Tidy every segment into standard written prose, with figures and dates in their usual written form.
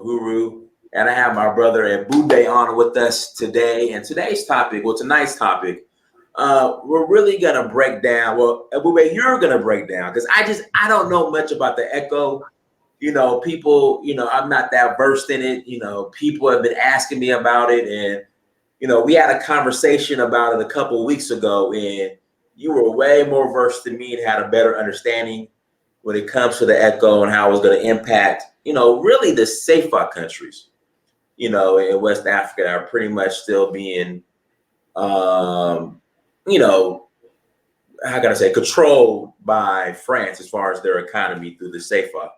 Guru, and I have my brother Ebube on with us today. And tonight's topic, we're really gonna break down. Well, Ebube, you're gonna break down because I don't know much about the ECO. People, I'm not that versed in it. People have been asking me about it, and we had a conversation about it a couple of weeks ago, and you were way more versed than me and had a better understanding when it comes to the ECO and how it was going to impact, really the CFA countries, in West Africa that are pretty much still being, how can I say, controlled by France as far as their economy through the CFA.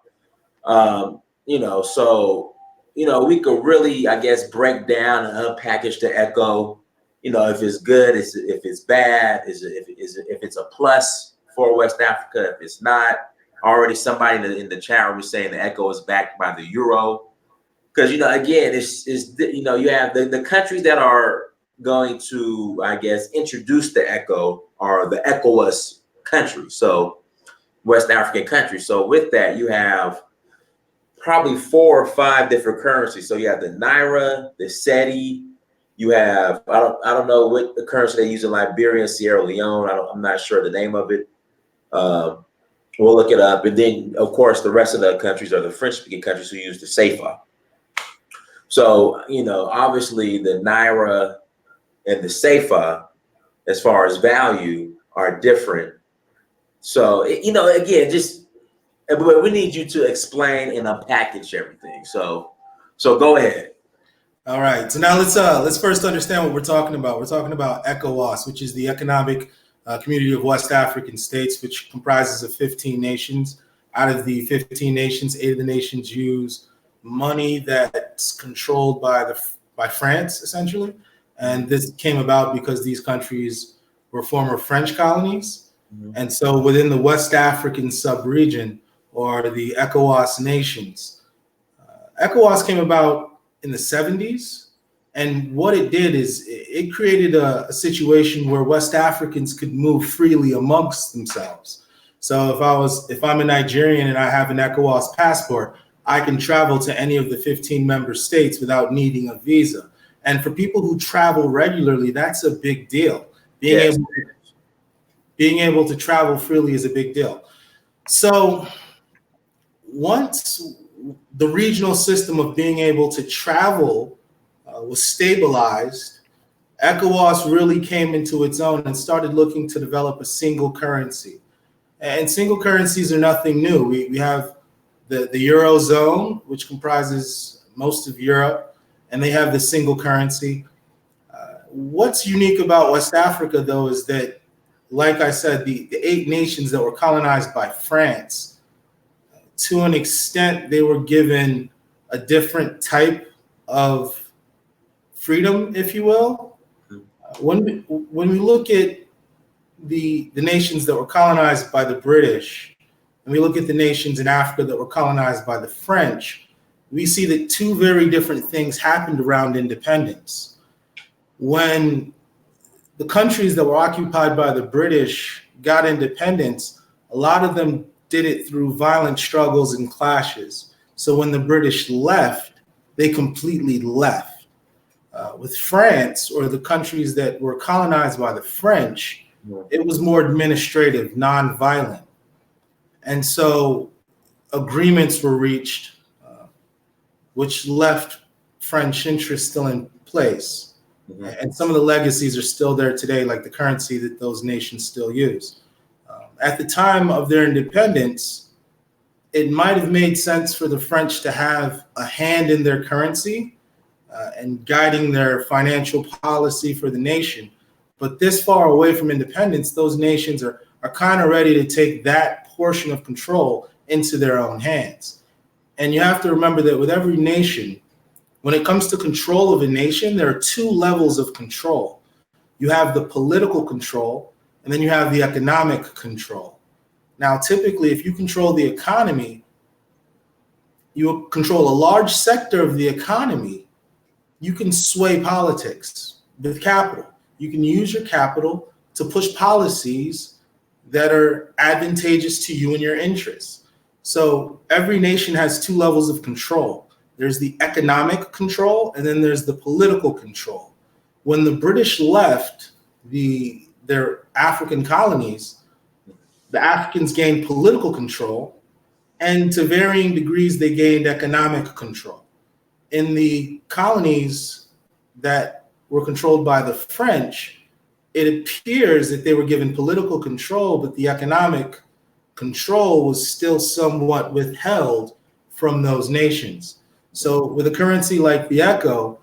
We could really, I guess, break down and unpackage the ECO, if it's good, if it's bad, if it's a plus for West Africa, if it's not. Already somebody in the chat room was saying the ECO is backed by the euro. Because, again, you have the countries that are going to, I guess, introduce the ECO are the ECOWAS countries, so West African countries. So with that, you have probably 4 or 5 different currencies. So you have the Naira, the Cedi, you have, I don't know what the currency they use in Liberia and Sierra Leone. I'm not sure the name of it. We'll look it up. And then, of course, the rest of the countries are the French-speaking countries who use the CFA. So, obviously the Naira and the CFA, as far as value, are different. So, again, we need you to explain and unpackage everything. So go ahead. All right. So now let's first understand what we're talking about. We're talking about ECOWAS, which is the Economic Community of West African States, which comprises of 15 nations. Out of the 15 nations, 8 of the nations use money that's controlled by France, essentially. And this came about because these countries were former French colonies. Mm-hmm. And so within the West African sub-region, or the ECOWAS nations, ECOWAS came about in the 70s. And what it did is it created a situation where West Africans could move freely amongst themselves. So if I'm a Nigerian and I have an ECOWAS passport, I can travel to any of the 15 member states without needing a visa. And for people who travel regularly, that's a big deal. Being able to travel freely is a big deal. So once the regional system of being able to travel was stabilized, ECOWAS really came into its own and started looking to develop a single currency. And single currencies are nothing new. We have the Eurozone, which comprises most of Europe, and they have the single currency. What's unique about West Africa, though, is that, like I said, the 8 nations that were colonized by France, to an extent, they were given a different type of freedom, if you will. When we look at the nations that were colonized by the British, and we look at the nations in Africa that were colonized by the French, we see that 2 very different things happened around independence. When the countries that were occupied by the British got independence, a lot of them did it through violent struggles and clashes. So when the British left, they completely left. With France, or the countries that were colonized by the French, it was more administrative, non-violent. And so agreements were reached, which left French interests still in place. Mm-hmm. And some of the legacies are still there today, like the currency that those nations still use. At the time of their independence, it might have made sense for the French to have a hand in their currency and guiding their financial policy for the nation. But this far away from independence, those nations are kind of ready to take that portion of control into their own hands. And you have to remember that with every nation, when it comes to control of a nation, there are 2 levels of control. You have the political control, and then you have the economic control. Now, typically, if you control the economy, you control a large sector of the economy, you can sway politics with capital. You can use your capital to push policies that are advantageous to you and your interests. So every nation has 2 levels of control. There's the economic control, and then there's the political control. When the British left their African colonies, the Africans gained political control, and to varying degrees, they gained economic control. In the colonies that were controlled by the French, it appears that they were given political control, but the economic control was still somewhat withheld from those nations. So with a currency like the ECO,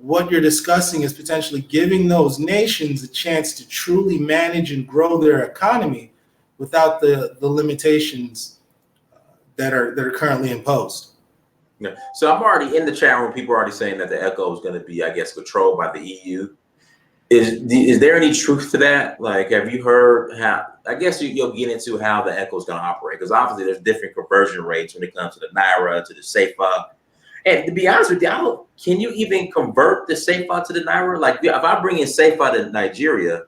what you're discussing is potentially giving those nations a chance to truly manage and grow their economy without the limitations that are currently imposed. Yeah. So I'm already in the chat room. People are already saying that the ECO is going to be, I guess, controlled by the EU. Is there any truth to that? Like, have you heard how? I guess you'll get into how the ECO is going to operate, because obviously there's different conversion rates when it comes to the naira, to the CFA. And to be honest with you, can you even convert the CFA to the naira? Like, if I bring in CFA to Nigeria,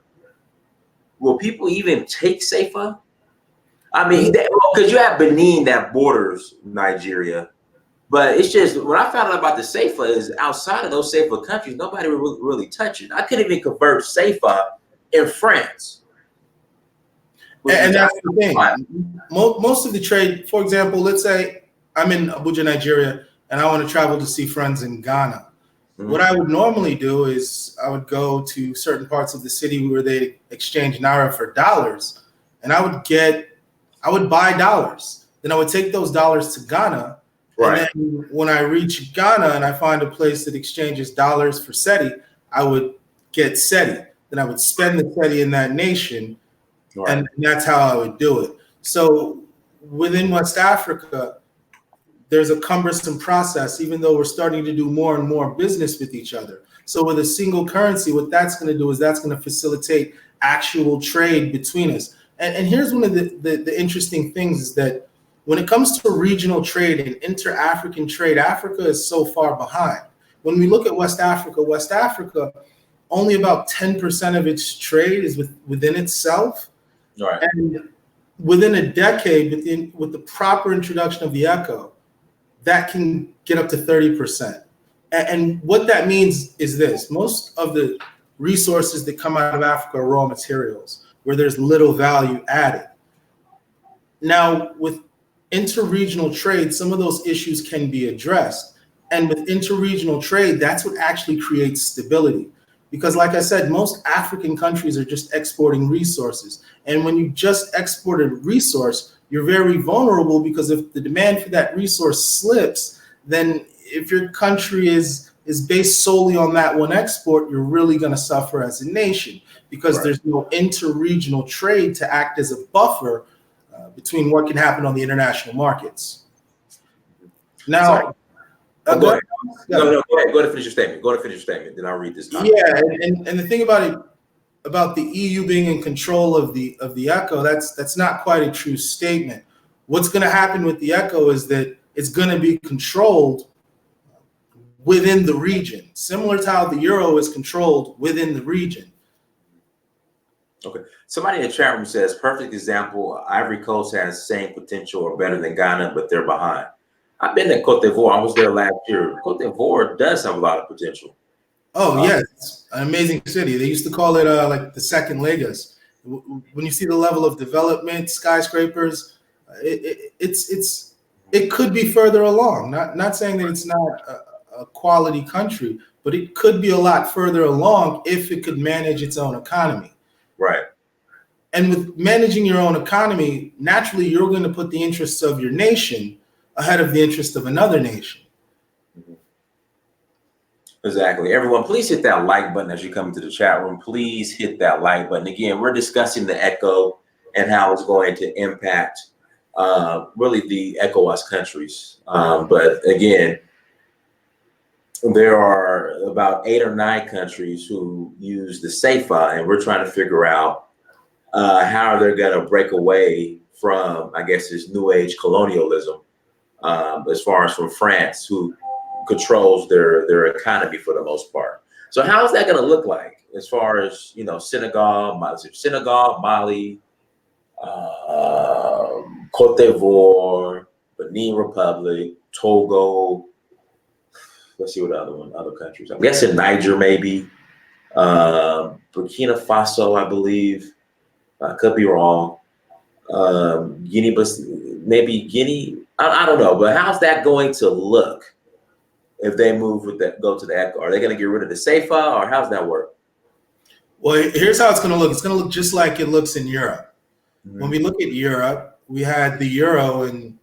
will people even take CFA? I mean, because you have Benin that borders Nigeria. But it's just, when I found out about the CFA, is outside of those CFA countries, nobody would really touch it. I couldn't even convert CFA in France. And that's the thing. Most of the trade, for example, let's say I'm in Abuja, Nigeria, and I want to travel to see friends in Ghana. Mm-hmm. What I would normally do is I would go to certain parts of the city where they exchange naira for dollars, and I would buy dollars. Then I would take those dollars to Ghana. Right. And then when I reach Ghana and I find a place that exchanges dollars for cedi, I would get cedi. Then I would spend the cedi in that nation, right. And that's how I would do it. So within West Africa, there's a cumbersome process, even though we're starting to do more and more business with each other. So with a single currency, what that's going to do is that's going to facilitate actual trade between us. And here's one of the interesting things is that when it comes to regional trade and inter-African trade, Africa is so far behind. When we look at West Africa, only about 10% of its trade is within itself. Right. And within a decade, with the proper introduction of the ECO, that can get up to 30%. And what that means is this: most of the resources that come out of Africa are raw materials, where there's little value added. Now, with interregional trade, some of those issues can be addressed. And with interregional trade, that's what actually creates stability. Because like I said, most African countries are just exporting resources. And when you just export a resource, you're very vulnerable, because if the demand for that resource slips, then if your country is based solely on that one export, you're really going to suffer as a nation, because right. There's no interregional trade to act as a buffer between what can happen on the international markets. Now, go ahead. No, go ahead. Go to finish your statement. Then I'll read this comment. Yeah, and the thing about the EU being in control of the ECO, that's not quite a true statement. What's going to happen with the ECO is that it's going to be controlled within the region, similar to how the euro is controlled within the region. Okay. Somebody in the chat room says, perfect example, Ivory Coast has same potential or better than Ghana, but they're behind. I've been to Cote d'Ivoire. I was there last year. Cote d'Ivoire does have a lot of potential. Oh, yes. It's an amazing city. They used to call it like the second Lagos. When you see the level of development, skyscrapers, it could be further along. Not saying that it's not a quality country, but it could be a lot further along if it could manage its own economy. Right. And with managing your own economy, naturally, you're going to put the interests of your nation ahead of the interest of another nation. Exactly. Everyone, please hit that like button as you come into the chat room. Please hit that like button. Again, we're discussing the ECO and how it's going to impact really the ECOWAS countries. But again, there are about 8 or 9 countries who use the CFA, and we're trying to figure out how they're going to break away from, I guess, this new age colonialism, as far as from France, who controls their economy for the most part. So how is that going to look like as far as, Senegal, Mali, Cote d'Ivoire, Benin Republic, Togo, let's see what other countries. I'm guessing Niger, maybe. Burkina Faso, I believe. I could be wrong. Guinea, but maybe Guinea. I don't know. But how's that going to look if they move with that? Go to the ECO. Are they going to get rid of the CFA, or how's that work? Well, here's how it's going to look. It's going to look just like it looks in Europe. Mm-hmm. When we look at Europe, we had the euro, and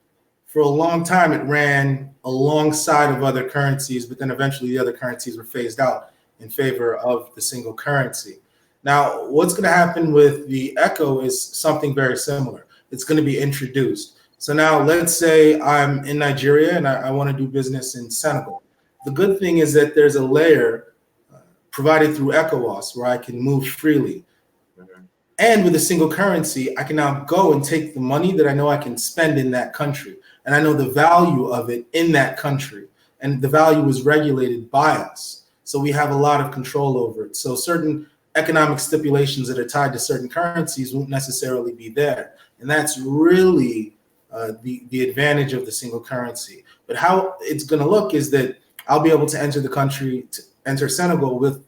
for a long time it ran alongside of other currencies, but then eventually the other currencies were phased out in favor of the single currency. Now, what's going to happen with the ECO is something very similar. It's going to be introduced. So now let's say I'm in Nigeria and I want to do business in Senegal. The good thing is that there's a layer provided through ECOWAS where I can move freely. Mm-hmm. And with a single currency, I can now go and take the money that I know I can spend in that country. And I know the value of it in that country. And the value is regulated by us. So we have a lot of control over it. So certain economic stipulations that are tied to certain currencies won't necessarily be there. And that's really the advantage of the single currency. But how it's going to look is that I'll be able to enter the country, to enter Senegal with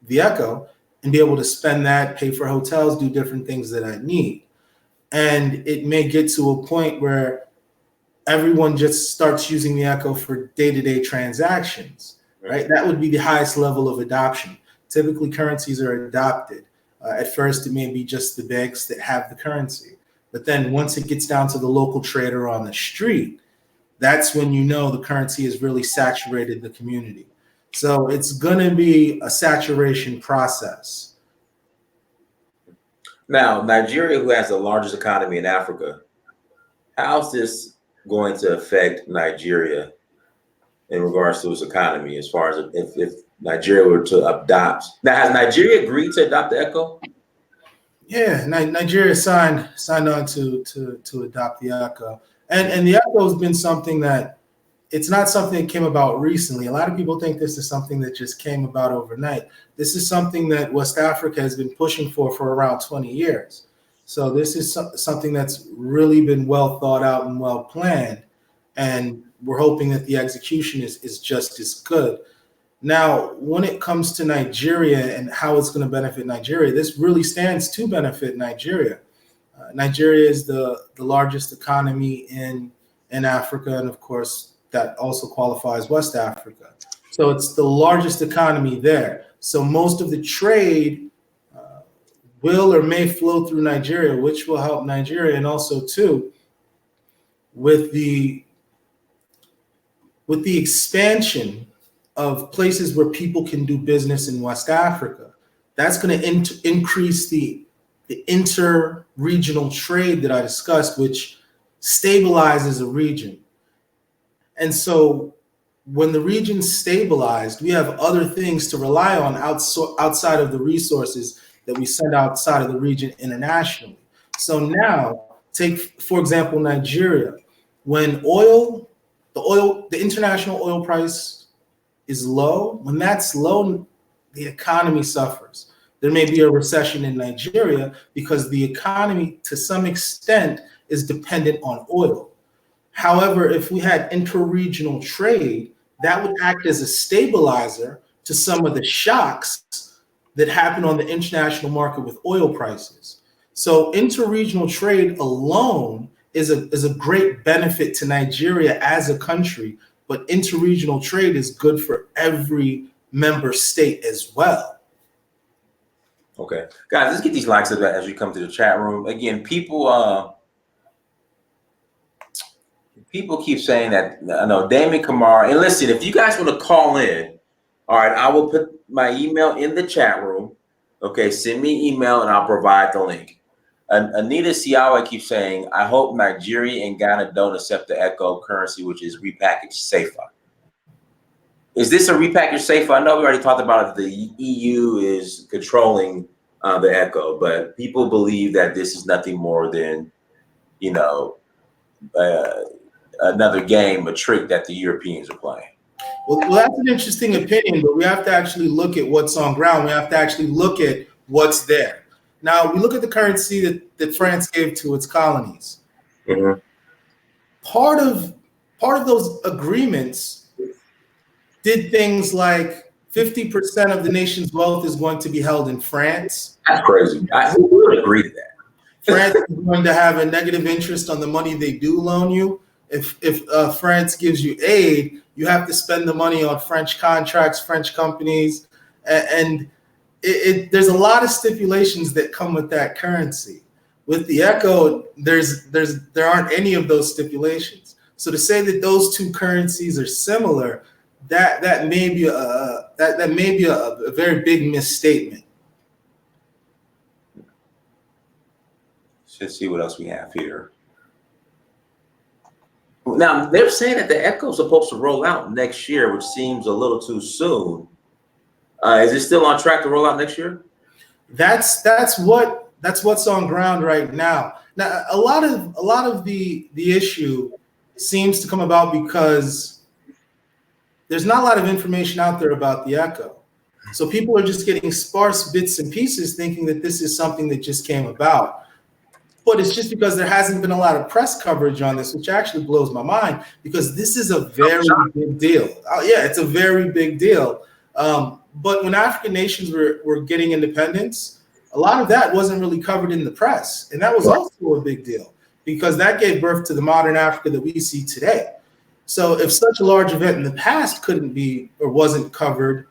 the ECO and be able to spend that, pay for hotels, do different things that I need. And it may get to a point where everyone just starts using the ECO for day-to-day transactions, right? That would be the highest level of adoption. Typically, currencies are adopted. At first, it may be just the banks that have the currency. But then once it gets down to the local trader on the street, that's when you know the currency has really saturated the community. So it's going to be a saturation process. Now, Nigeria, who has the largest economy in Africa, how's this going to affect Nigeria in regards to its economy, as far as if Nigeria were to adopt? Now, has Nigeria agreed to adopt the ECO? Yeah, Nigeria signed on to adopt the ECO. And the ECO has been something that, it's not something that came about recently. A lot of people think this is something that just came about overnight. This is something that West Africa has been pushing for around 20 years. So this is something that's really been well thought out and well planned. And we're hoping that the execution is just as good. Now, when it comes to Nigeria and how it's going to benefit Nigeria, this really stands to benefit Nigeria. Nigeria is the largest economy in Africa, and of course, that also qualifies West Africa. So it's the largest economy there. So most of the trade will or may flow through Nigeria, which will help Nigeria, and also too with the expansion of places where people can do business in West Africa. That's going to increase the inter-regional trade that I discussed, which stabilizes a region. And so when the region's stabilized, we have other things to rely on outside of the resources that we send outside of the region internationally. So now, take, for example, Nigeria. When the international oil price is low, when that's low, the economy suffers. There may be a recession in Nigeria because the economy, to some extent, is dependent on oil. However, if we had inter-regional trade, that would act as a stabilizer to some of the shocks that happen on the international market with oil prices. So inter-regional trade alone is a great benefit to Nigeria as a country, but inter-regional trade is good for every member state as well. Okay, guys, let's get these likes up as we come to the chat room. Again, people keep saying that. I know Damon Kamara. And listen, if you guys want to call in, all right, I will put my email in the chat room. Okay, send me an email and I'll provide the link. Anita Siawa keeps saying, I hope Nigeria and Ghana don't accept the ECO currency, which is repackaged CFA. Is this a repackaged CFA? I know we already talked about it. The EU is controlling the ECO, but people believe that this is nothing more than, another game, a trick that the Europeans are playing. Well, that's an interesting opinion, but we have to actually look at what's on ground. We have to actually look at what's there. Now, we look at the currency that France gave to its colonies. Mm-hmm. Part of those agreements did things like 50% of the nation's wealth is going to be held in France. That's crazy. Who would agree to that? France is going to have a negative interest on the money they do loan you. If France gives you aid, you have to spend the money on French contracts, French companies, and there's a lot of stipulations that come with that currency. With the ECO, there aren't any of those stipulations. So to say that those two currencies are similar, that may be a very big misstatement. Let's see what else we have here. Now they're saying that the ECO is supposed to roll out next year, which seems a little too soon. Is it still on track to roll out next year? That's what's on ground right now. Now, a lot of the issue seems to come about because there's not a lot of information out there about the ECO. So people are just getting sparse bits and pieces thinking that this is something that just came about. But it's just because there hasn't been a lot of press coverage on this, which actually blows my mind, because this is a very big deal. Yeah, it's a very big deal. But when African nations were getting independence, a lot of that wasn't really covered in the press. And that was also a big deal because that gave birth to the modern Africa that we see today. So if such a large event in the past couldn't be or wasn't covered,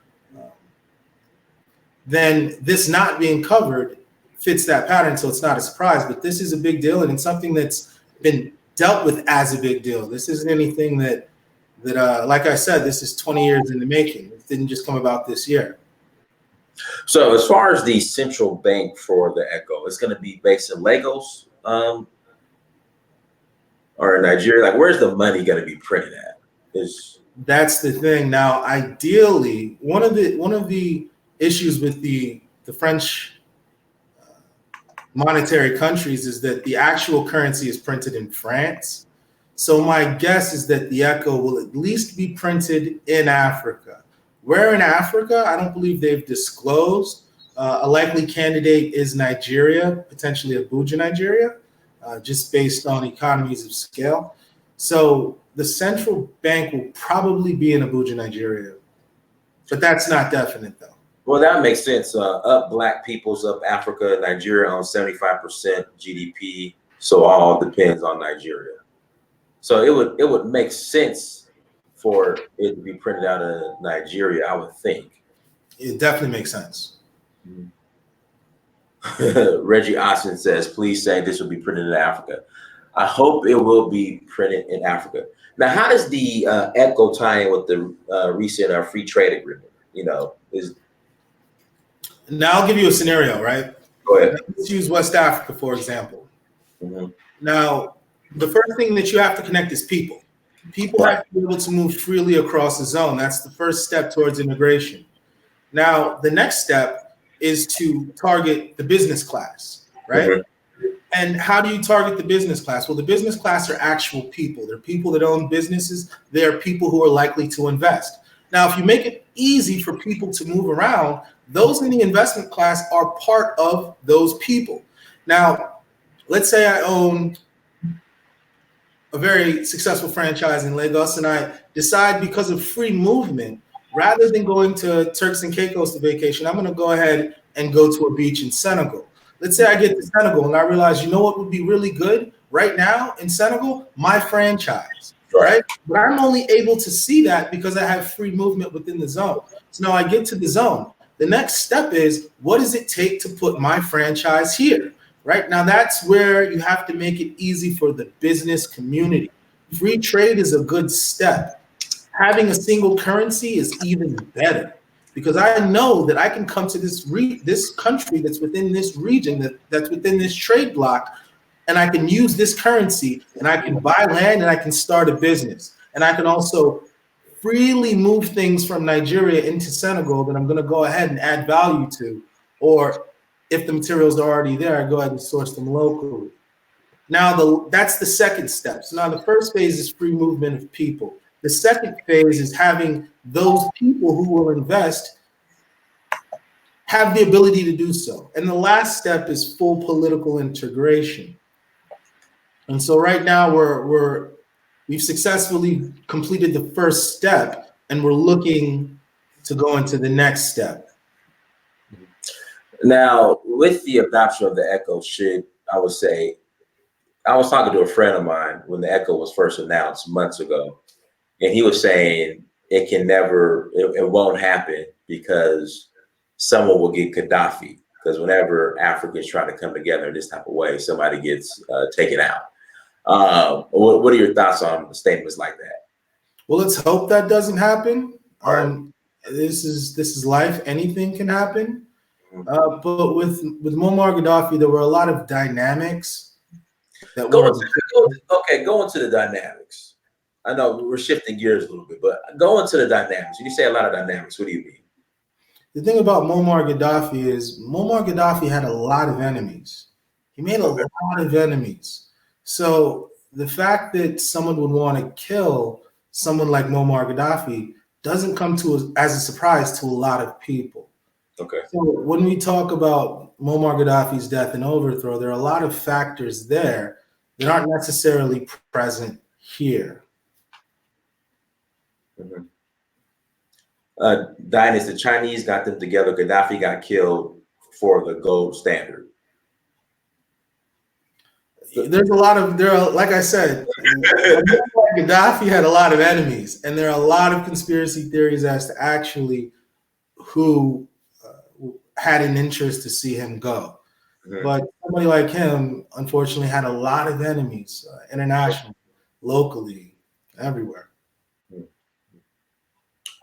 then this not being covered fits that pattern. So it's not a surprise, but this is a big deal. And it's something that's been dealt with as a big deal. This isn't anything that like I said, this is 20 years in the making. It didn't just come about this year. So as far as the central bank for the ECO, it's going to be based in Lagos or in Nigeria. Like, where's the money going to be printed at? That's the thing. Now, ideally, one of the issues with the French monetary countries is that the actual currency is printed in France. So my guess is that the ECO will at least be printed in Africa. Where in Africa, I don't believe they've disclosed. A likely candidate is Nigeria, potentially Abuja, Nigeria, just based on economies of scale. So the central bank will probably be in Abuja, Nigeria, but that's not definite though. Well, that makes sense. Up Black peoples, up Africa, Nigeria on 75% GDP. So all depends on Nigeria. So it would make sense for it to be printed out of Nigeria, I would think. It definitely makes sense. Reggie Austin says, please say this will be printed in Africa. I hope it will be printed in Africa. Now, how does the ECO tie in with the recent free trade agreement? Now I'll give you a scenario, right? Go ahead. Let's use West Africa, for example. Mm-hmm. Now, the first thing that you have to connect is people. People have to be able to move freely across the zone. That's the first step towards immigration. Now, the next step is to target the business class, right? Mm-hmm. And how do you target the business class? Well, the business class are actual people. They're people that own businesses. They're people who are likely to invest. Now, if you make it easy for people to move around, those in the investment class are part of those people. Now, let's say I own a very successful franchise in Lagos, and I decide because of free movement, rather than going to Turks and Caicos to vacation, I'm going to go ahead and go to a beach in Senegal. Let's say I get to Senegal and I realize, you know what would be really good right now in Senegal? My franchise, right? But I'm only able to see that because I have free movement within the zone. So now I get to the zone. The next step is, what does it take to put my franchise here? Right now, that's where you have to make it easy for the business community. Free trade is a good step. Having a single currency is even better because I know that I can come to this country that's within this region, that's within this trade block, and I can use this currency and I can buy land and I can start a business. And I can also freely move things from Nigeria into Senegal that I'm going to go ahead and add value to, or if the materials are already there, I go ahead and source them locally. Now, that's the second step. So now the first phase is free movement of people. The second phase is having those people who will invest have the ability to do so. And the last step is full political integration. And so right now we've successfully completed the first step, and we're looking to go into the next step. Now, with the adoption of the ECO, I would say, I was talking to a friend of mine when the ECO was first announced months ago, and he was saying it won't happen because someone will get Gaddafi. Because whenever Africans try to come together in this type of way, somebody gets taken out. What are your thoughts on statements like that? Well, let's hope that doesn't happen. All right. This is life. Anything can happen. But with Muammar Gaddafi, there were a lot of dynamics that Go into the dynamics. I know we're shifting gears a little bit, but go into the dynamics. When you say a lot of dynamics, what do you mean? The thing about Muammar Gaddafi is Muammar Gaddafi had a lot of enemies. He made a lot of enemies. So the fact that someone would want to kill someone like Muammar Gaddafi doesn't come as a surprise to a lot of people. Okay. So when we talk about Muammar Gaddafi's death and overthrow, there are a lot of factors there that aren't necessarily present here. Mm-hmm. Dinus, the Chinese got them together. Gaddafi got killed for the gold standard. Like I said, Gaddafi had a lot of enemies, and there are a lot of conspiracy theories as to actually who had an interest to see him go. Mm-hmm. But somebody like him, unfortunately, had a lot of enemies, internationally, locally, everywhere.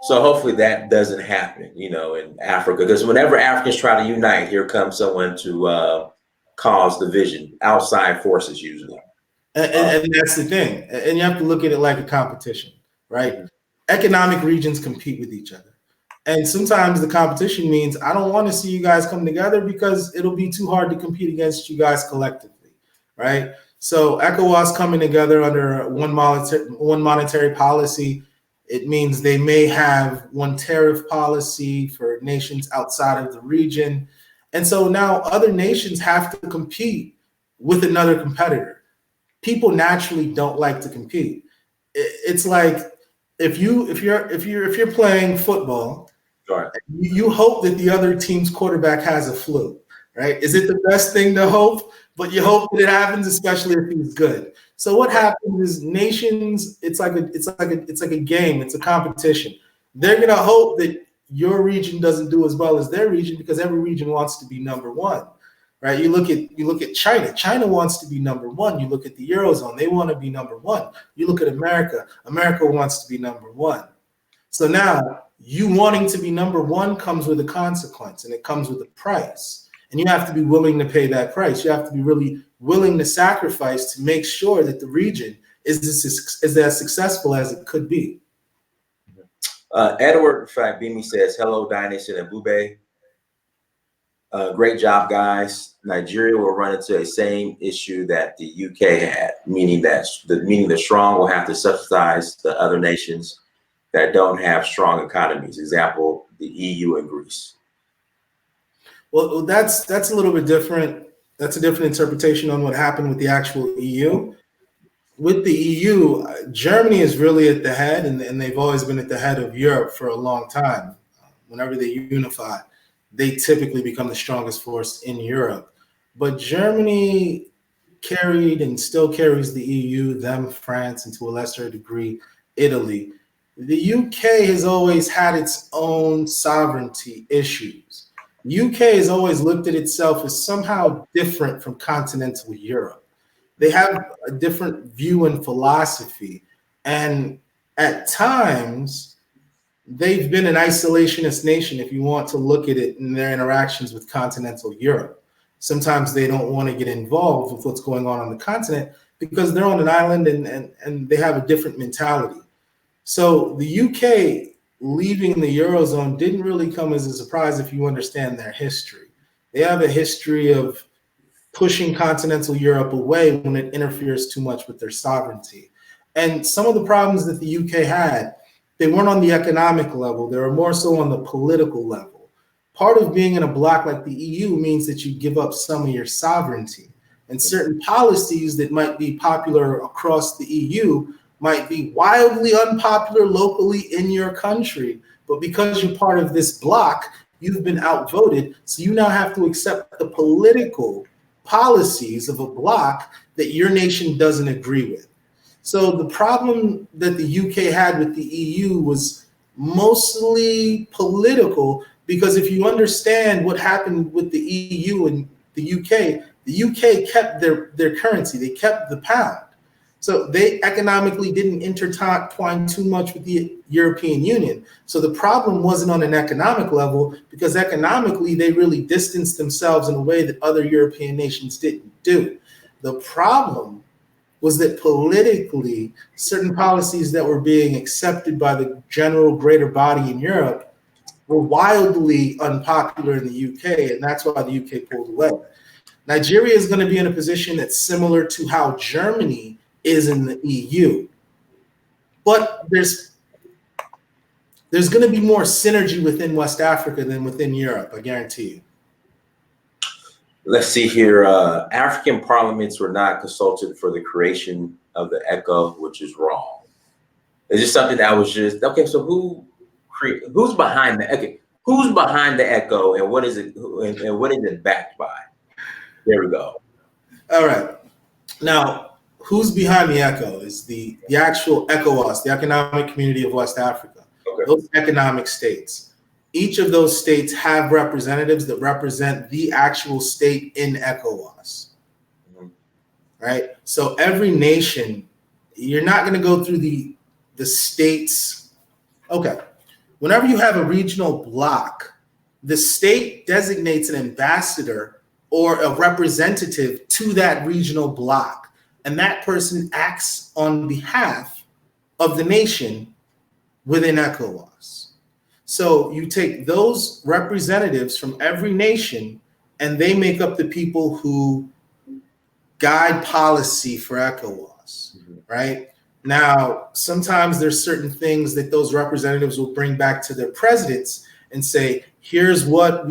So hopefully that doesn't happen, in Africa, because whenever Africans try to unite, here comes someone to cause division, outside forces usually. And that's the thing. And you have to look at it like a competition, right? Mm-hmm. Economic regions compete with each other. And sometimes the competition means I don't want to see you guys come together because it'll be too hard to compete against you guys collectively, right? So ECOWAS coming together under one monetary policy, it means they may have one tariff policy for nations outside of the region. And so now other nations have to compete with another competitor. People naturally don't like to compete. It's like if you're playing football, right, you hope that the other team's quarterback has a flu, right? Is it the best thing to hope? But you hope that it happens, especially if he's good. So what happens is nations, it's like a game, it's a competition. They're gonna hope that your region doesn't do as well as their region because every region wants to be number one, right? You look at China. China wants to be number one. You look at the Eurozone, they want to be number one. You look at America. America wants to be number one. So now you wanting to be number one comes with a consequence, and it comes with a price. And you have to be willing to pay that price. You have to be really willing to sacrifice to make sure that the region is as successful as it could be. Edward Fagbimi says, hello, Dinus and Ebube. Great job, guys. Nigeria will run into the same issue that the UK had, meaning the strong will have to subsidize the other nations that don't have strong economies. Example, the EU and Greece. Well, that's a little bit different. That's a different interpretation on what happened with the actual EU. With the EU, Germany is really at the head, and they've always been at the head of Europe for a long time. Whenever they unify, they typically become the strongest force in Europe. But Germany carried and still carries the EU, them, France, and to a lesser degree, Italy. The UK has always had its own sovereignty issues. UK has always looked at itself as somehow different from continental Europe. They have a different view and philosophy. And at times, they've been an isolationist nation if you want to look at it in their interactions with continental Europe. Sometimes they don't want to get involved with what's going on the continent because they're on an island and they have a different mentality. So the UK leaving the Eurozone didn't really come as a surprise if you understand their history. They have a history of pushing continental Europe away when it interferes too much with their sovereignty. And some of the problems that the UK had, they weren't on the economic level, they were more so on the political level. Part of being in a bloc like the EU means that you give up some of your sovereignty. And certain policies that might be popular across the EU might be wildly unpopular locally in your country, but because you're part of this bloc, you've been outvoted. So you now have to accept the political policies of a bloc that your nation doesn't agree with. So the problem that the UK had with the EU was mostly political, because if you understand what happened with the EU and the UK kept their currency, they kept the pound. So they economically didn't intertwine too much with the European Union. So the problem wasn't on an economic level, because economically they really distanced themselves in a way that other European nations didn't do. The problem was that politically, certain policies that were being accepted by the general greater body in Europe were wildly unpopular in the UK, and that's why the UK pulled away. Nigeria is going to be in a position that's similar to how Germany is in the EU. But there's going to be more synergy within West Africa than within Europe, I guarantee you. Let's see here. African parliaments were not consulted for the creation of the ECO, which is wrong. It's just something that was just, okay, so who's behind the, okay, who's behind the ECO, and what is it, and what is it backed by? There we go. All right. Now, who's behind the ECO is the actual ECOWAS, the Economic Community of West Africa. Okay. Those economic states. Each of those states have representatives that represent the actual state in ECOWAS. Mm-hmm. Right? So every nation, you're not going to go through the states. Okay. Whenever you have a regional bloc, the state designates an ambassador or a representative to that regional bloc, and that person acts on behalf of the nation within ECOWAS. So you take those representatives from every nation, and they make up the people who guide policy for ECOWAS, right? Now, sometimes there's certain things that those representatives will bring back to their presidents and say, here's what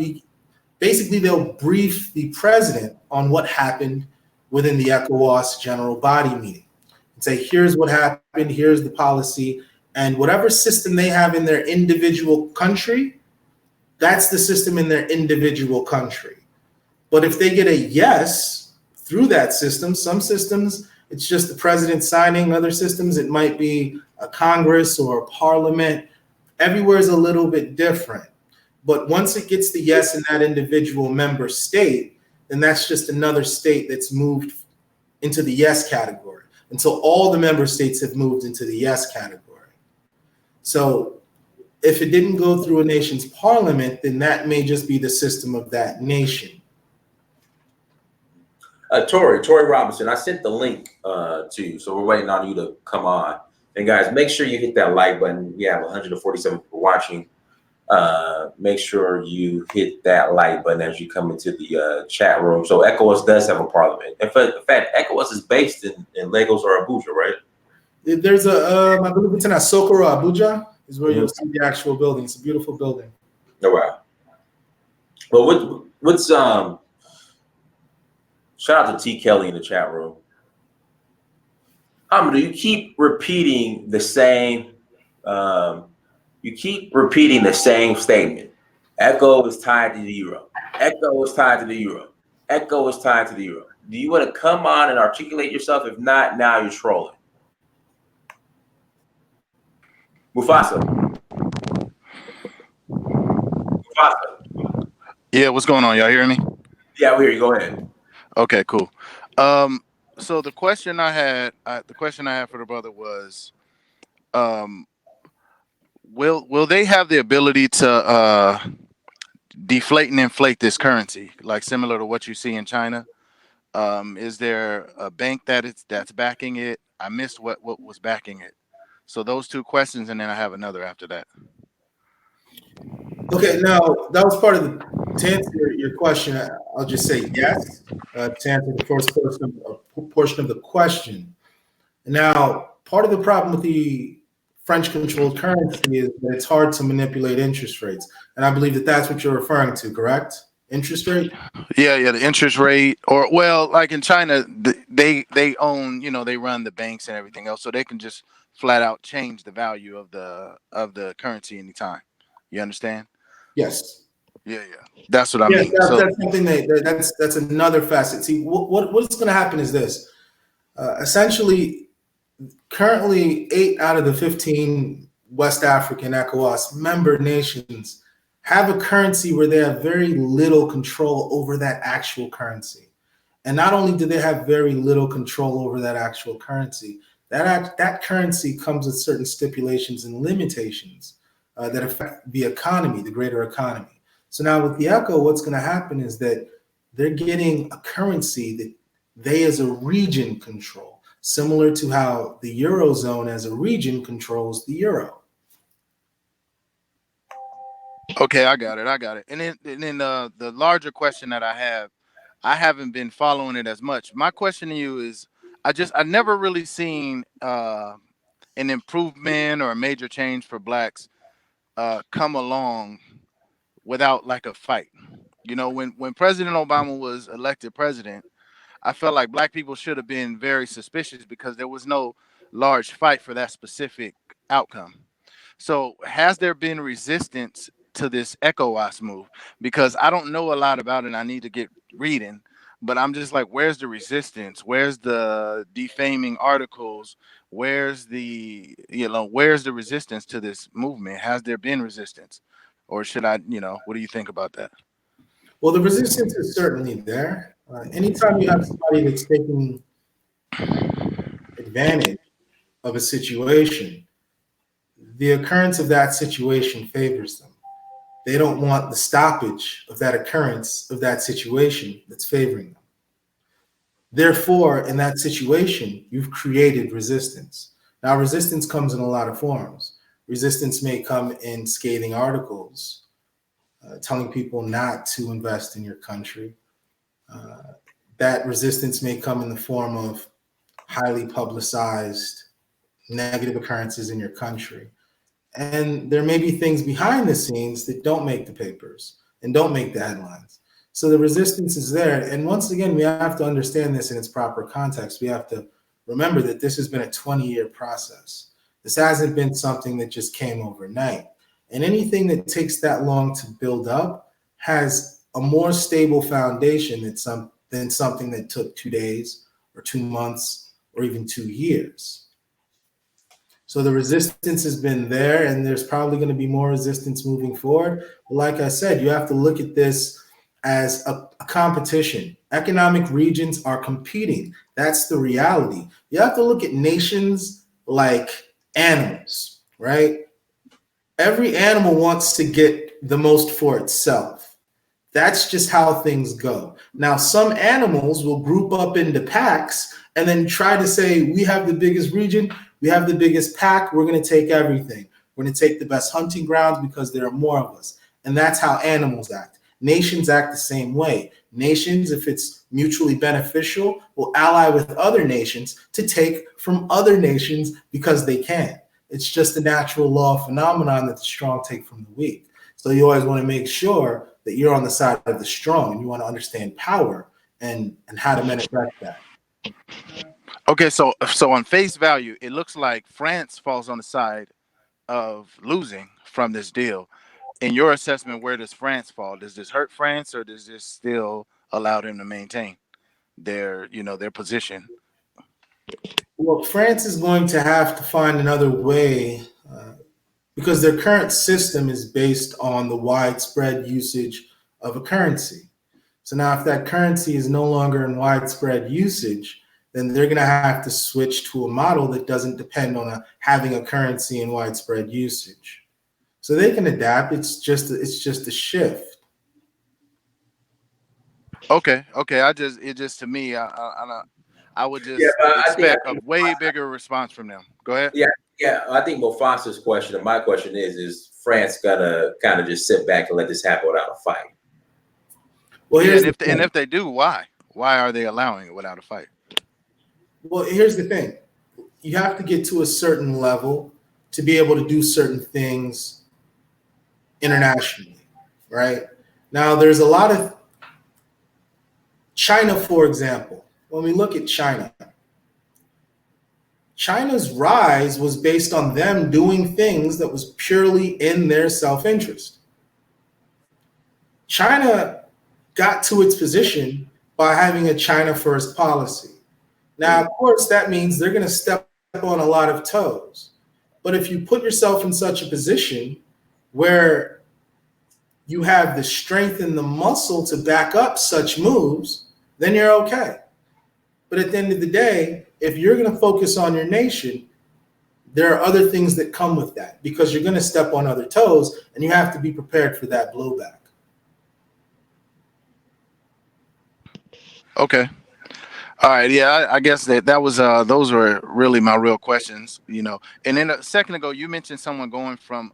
basically they'll brief the president on what happened within the ECOWAS general body meeting and say, here's what happened, here's the policy. And whatever system they have in their individual country, that's the system in their individual country. But if they get a yes through that system, some systems, it's just the president signing. Other systems, it might be a Congress or a parliament. Everywhere is a little bit different. But once it gets the yes in that individual member state, then that's just another state that's moved into the yes category until all the member states have moved into the yes category. So if it didn't go through a nation's parliament, then that may just be the system of that nation. Tori Robinson, I sent the link to you, so we're waiting on you to come on. And guys, make sure you hit that like button. We have 147 people watching. Make sure you hit that like button as you come into the chat room. So ECOWAS does have a parliament. In fact, ECOWAS is based in Lagos or Abuja, right? There's I believe it's in Asokoro, Abuja, is where you'll see the actual building. It's a beautiful building. Oh, wow. Well, what's shout out to T. Kelly in the chat room. Hamidou, you keep repeating the same. You keep repeating the same statement. ECO is tied to the euro. ECO is tied to the euro. ECO is tied to the euro. Do you want to come on and articulate yourself? If not, now you're trolling. Mufasa. Yeah, what's going on? Y'all hearing me? Yeah, we hear you. Go ahead. Okay, cool. So the question I had for the brother was, will they have the ability to deflate and inflate this currency, like similar to what you see in China? Is there a bank that's backing it? I missed what was backing it. So those two questions, and then I have another after that. Okay, now that was part of to answer your question. I'll just say yes to answer the first portion of the question. Now, part of the problem with the French-controlled currency is that it's hard to manipulate interest rates, and I believe that that's what you're referring to, correct? Interest rate? Yeah, the interest rate, or well, like in China, they own, they run the banks and everything else, so they can just flat out change the value of the currency anytime. You understand? Yes. Yeah. That's what I Yes, mean. So that's something that's another facet. See, what's going to happen is this. Essentially, currently, 8 out of the 15 West African ECOWAS member nations have a currency where they have very little control over that actual currency. And not only do they have very little control over that actual currency, that currency comes with certain stipulations and limitations that affect the economy, the greater economy. So now with the ECO, what's going to happen is that they're getting a currency that they as a region control, similar to how the Eurozone as a region controls the euro. okay, I got it. And then the larger question that I haven't been following it as much. My question to you is, I never really seen an improvement or a major change for blacks come along without like a fight. You know, when President Obama was elected president, I felt like black people should have been very suspicious because there was no large fight for that specific outcome. So has there been resistance to this ECOWAS move? Because I don't know a lot about it. I need to get reading, but I'm just like, where's the resistance? Where's the defaming articles? Where's the resistance to this movement? Has there been resistance? Or should I, what do you think about that? Well, the resistance is certainly there. Anytime you have somebody that's taking advantage of a situation, the occurrence of that situation favors them. They don't want the stoppage of that occurrence of that situation that's favoring them. Therefore, in that situation, you've created resistance. Now, resistance comes in a lot of forms. Resistance may come in scathing articles, telling people not to invest in your country. That resistance may come in the form of highly publicized negative occurrences in your country. And there may be things behind the scenes that don't make the papers and don't make the headlines. So the resistance is there. And once again, we have to understand this in its proper context. We have to remember that this has been a 20-year process. This hasn't been something that just came overnight. And anything that takes that long to build up has a more stable foundation than something that took 2 days or 2 months or even 2 years. So the resistance has been there, and there's probably going to be more resistance moving forward. But like I said, you have to look at this as a competition. Economic regions are competing. That's the reality. You have to look at nations like animals, right? Every animal wants to get the most for itself. That's just how things go. Now, some animals will group up into packs and then try to say, we have the biggest region, we have the biggest pack, we're going to take everything. We're going to take the best hunting grounds because there are more of us. And that's how animals act. Nations act the same way. Nations, if it's mutually beneficial, will ally with other nations to take from other nations because they can. It's just a natural law phenomenon that the strong take from the weak. So you always want to make sure that you're on the side of the strong, and you want to understand power and how to manifest that. Okay, so on face value, it looks like France falls on the side of losing from this deal. In your assessment, where does France fall? Does this hurt France, or does this still allow them to maintain their position? Well, France is going to have to find another way because their current system is based on the widespread usage of a currency. So now if that currency is no longer in widespread usage, then they're going to have to switch to a model that doesn't depend on having a currency in widespread usage. So they can adapt. It's just a shift. Okay. To me, I would just expect a way bigger response from them. Go ahead. Yeah. I think Mofasa's question, and my question is France gonna kind of just sit back and let this happen without a fight? Well, and if they do, why? Why are they allowing it without a fight? Well, here's the thing. You have to get to a certain level to be able to do certain things internationally, right? Now, there's a lot of China, for example. When we look at China China's rise was based on them doing things that was purely in their self-interest. China got to its position by having a China first policy. Now, of course, that means they're going to step on a lot of toes. But if you put yourself in such a position where you have the strength and the muscle to back up such moves, then you're okay. But at the end of the day, if you're going to focus on your nation, there are other things that come with that because you're going to step on other toes and you have to be prepared for that blowback. Okay. All right. Yeah, I guess that was those were really my real questions, you know. And then a second ago, you mentioned someone going from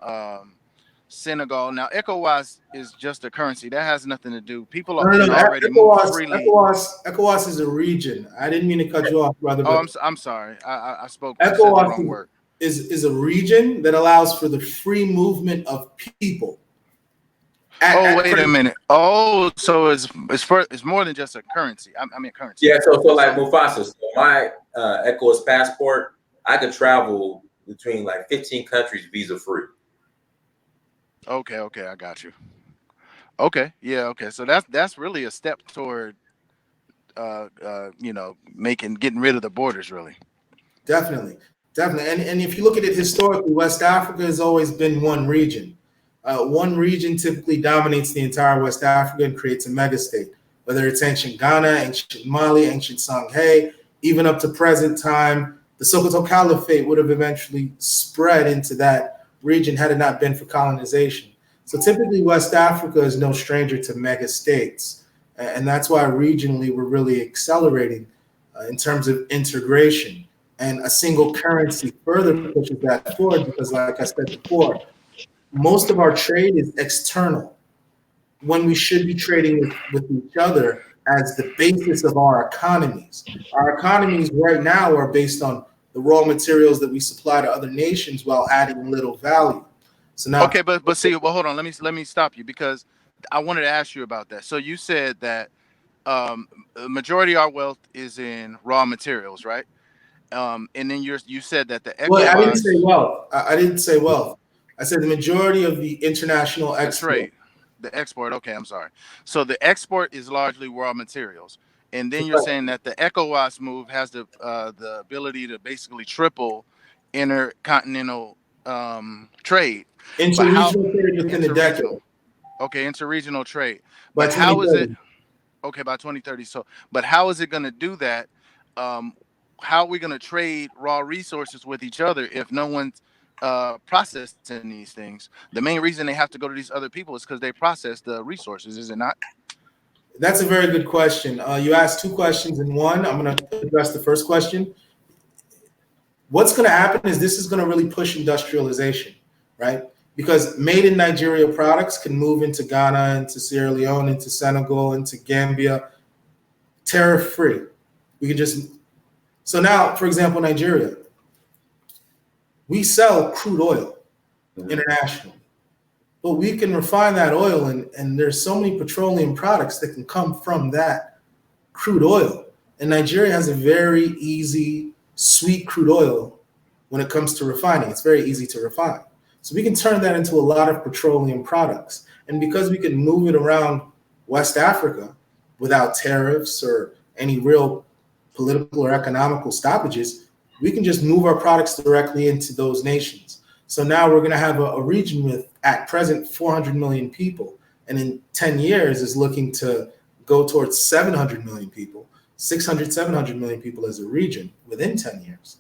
Senegal. Now, ECOWAS is just a currency that has nothing to do. People can already move freely. ECOWAS is a region. I didn't mean to cut you off, brother. Oh, I'm sorry. I spoke. ECOWAS I said the wrong word. Is a region that allows for the free movement of people. Wait a minute. Oh, so it's more than just a currency. I mean currency. Yeah, so like Mufasa, so my ECOWAS passport, I could travel between like 15 countries visa free. Okay, I got you. Okay, yeah, okay. So that's really a step toward getting rid of the borders, really. Definitely. And if you look at it historically, West Africa has always been one region. One region typically dominates the entire West Africa and creates a megastate, whether it's ancient Ghana, ancient Mali, ancient Songhai, even up to present time. The Sokoto Caliphate would have eventually spread into that region had it not been for colonization. So typically West Africa is no stranger to megastates. And that's why regionally we're really accelerating in terms of integration. And a single currency further pushes that forward because, like I said before, most of our trade is external when we should be trading with each other as the basis of our economies. Our economies right now are based on the raw materials that we supply to other nations while adding little value. So now, okay, but see, well, hold on. Let me stop you because I wanted to ask you about that. So you said that the majority of our wealth is in raw materials, right? And then you said that the ECOWAS. Well, I didn't say wealth. I didn't say wealth. I said the majority of the international export. Trade, the export. Okay, I'm sorry. So the export is largely raw materials, and then you're saying that the ECOWAS move has the ability to basically triple intercontinental trade. Interregional trade within the decade. Okay, interregional trade. But how is it? Okay, by 2030. So, but how is it going to do that? How are we going to trade raw resources with each other if no one's processing these things? The main reason they have to go to these other people is because they process the resources, is it not? That's a very good question. You asked two questions in one. I'm going to address the first question. What's going to happen is this is going to really push industrialization, right? Because made in Nigeria products can move into Ghana, into Sierra Leone, into Senegal, into Gambia, tariff free. We can just, so now, for example, Nigeria, we sell crude oil internationally, but we can refine that oil and there's so many petroleum products that can come from that crude oil. And Nigeria has a very easy, sweet crude oil when it comes to refining. It's very easy to refine. So we can turn that into a lot of petroleum products. And because we can move it around West Africa without tariffs or any real political or economical stoppages, we can just move our products directly into those nations. So now we're going to have a region with, at present, 400 million people. And in 10 years is looking to go towards 700 million people, 600, 700 million people as a region within 10 years.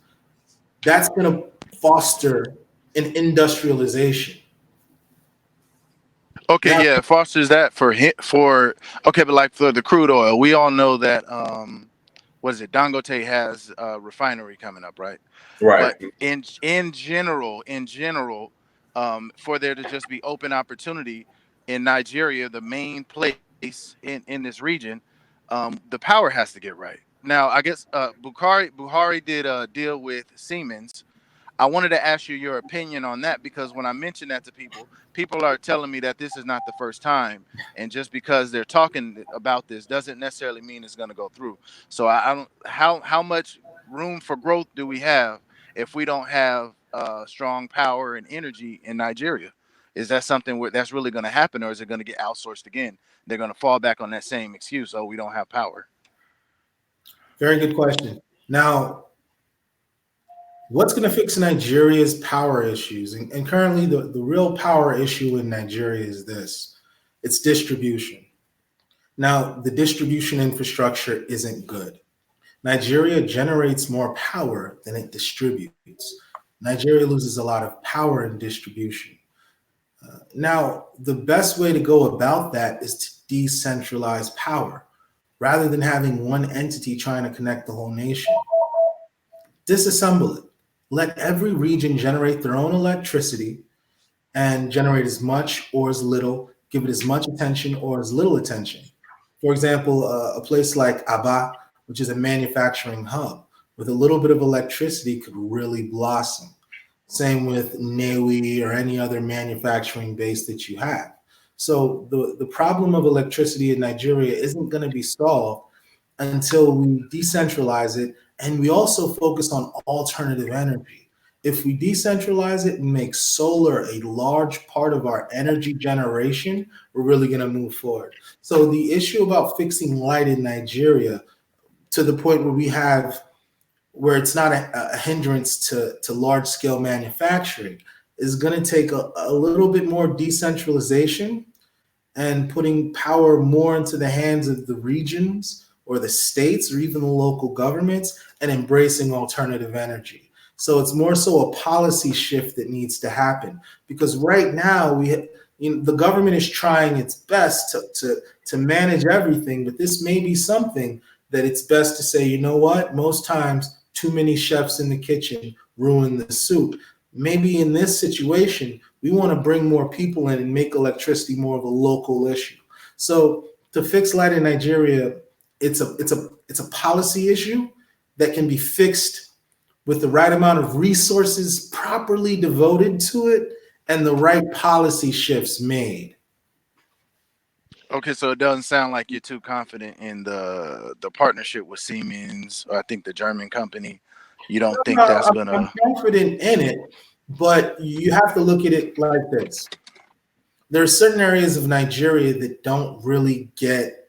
That's going to foster an industrialization. Okay, now, yeah, it fosters that for okay, but like for the crude oil, we all know that what is it? Dangote has a refinery coming up, right? Right. But in general, for there to just be open opportunity in Nigeria, the main place in this region, the power has to get right. Now, I guess Buhari did a deal with Siemens. I wanted to ask you your opinion on that because when I mention that to people, people are telling me that this is not the first time, and just because they're talking about this doesn't necessarily mean it's going to go through. So I don't how much room for growth do we have if we don't have strong power and energy in Nigeria? Is that something that's really going to happen, or is it going to get outsourced again? They're going to fall back on that same excuse, oh, we don't have power. Very good question. Now, what's going to fix Nigeria's power issues? And currently, the real power issue in Nigeria is this: it's distribution. Now, the distribution infrastructure isn't good. Nigeria generates more power than it distributes. Nigeria loses a lot of power in distribution. Now, the best way to go about that is to decentralize power rather than having one entity trying to connect the whole nation. Disassemble it. Let every region generate their own electricity and generate as much or as little, give it as much attention or as little attention. For example, a place like Aba, which is a manufacturing hub, with a little bit of electricity could really blossom. Same with Newi or any other manufacturing base that you have. So the problem of electricity in Nigeria isn't going to be solved until we decentralize it, and we also focus on alternative energy. If we decentralize it and make solar a large part of our energy generation, we're really going to move forward. So the issue about fixing light in Nigeria, to the point where it's not a hindrance to large-scale manufacturing, is going to take a little bit more decentralization and putting power more into the hands of the regions or the states or even the local governments, and embracing alternative energy. So it's more so a policy shift that needs to happen, because right now the government is trying its best to manage everything, but this may be something that it's best to say, you know what, most times too many chefs in the kitchen ruin the soup. Maybe in this situation, we want to bring more people in and make electricity more of a local issue. So to fix light in Nigeria, it's a policy issue that can be fixed with the right amount of resources properly devoted to it and the right policy shifts made. Okay, so it doesn't sound like you're too confident in the partnership with Siemens, or I think the German company. You don't think that's gonna? I'm confident in it, but you have to look at it like this. There are certain areas of Nigeria that don't really get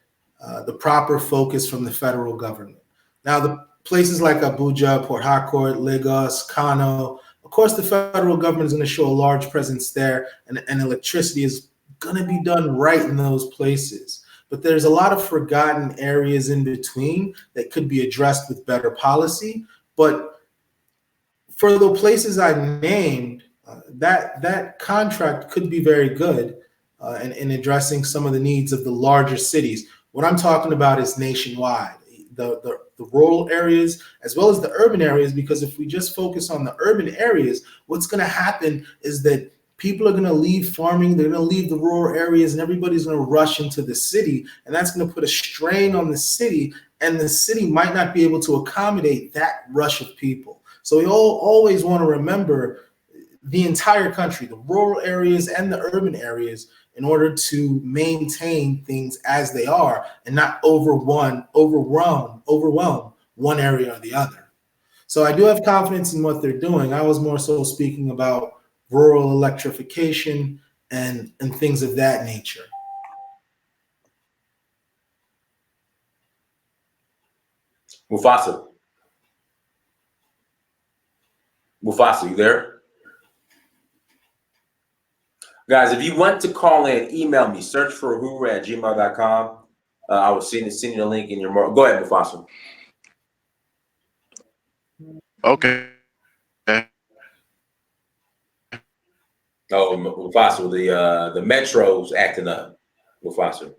the proper focus from the federal government. Now, the places like Abuja, Port Harcourt, Lagos, Kano, of course, the federal government is going to show a large presence there, and electricity is going to be done right in those places. But there's a lot of forgotten areas in between that could be addressed with better policy. But for the places I named, that contract could be very good in addressing some of the needs of the larger cities. What I'm talking about is nationwide, the rural areas as well as the urban areas, because if we just focus on the urban areas, what's going to happen is that people are going to leave farming, they're going to leave the rural areas, and everybody's going to rush into the city, and that's going to put a strain on the city, and the city might not be able to accommodate that rush of people. So we always want to remember the entire country, the rural areas and the urban areas, in order to maintain things as they are and not overwhelm one area or the other. So I do have confidence in what they're doing. I was more so speaking about rural electrification and things of that nature. Mufasa, you there? Guys, if you want to call in, email me. Search for ahura@gmail.com. I will send you the link in your. Go ahead, Mufasa. Okay. Oh, Mufasa, the metro's acting up. Mufasa.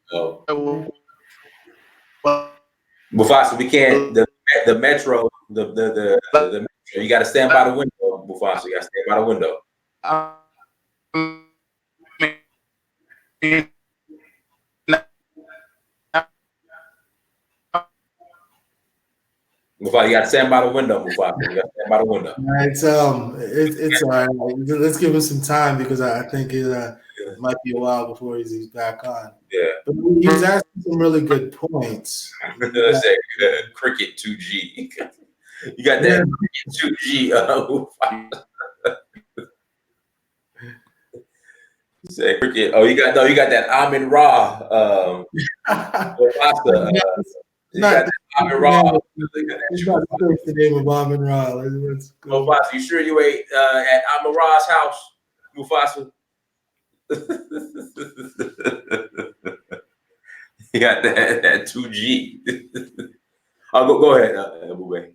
Oh. Mufasa, we can't. The metro, the metro, you got to stand by the window, Mufasa. You got to stand by the window. Mufasa, you got to stand by the window, Mufasa. You got to stand by the window. All right, it's all right. Let's give him some time, because I think It might be a while before he's back on. Yeah. But he was asking some really good points. Say, Cricket 2G. You got that Cricket 2G. Say Cricket. Oh, you got that Amin Ra. Pasta. You got that Amin Ra. It's not the name of Amin Ra. Mufasa, you sure you ate at Amin Ra's house, Mufasa? You got that 2G. Oh, go ahead, Ebube.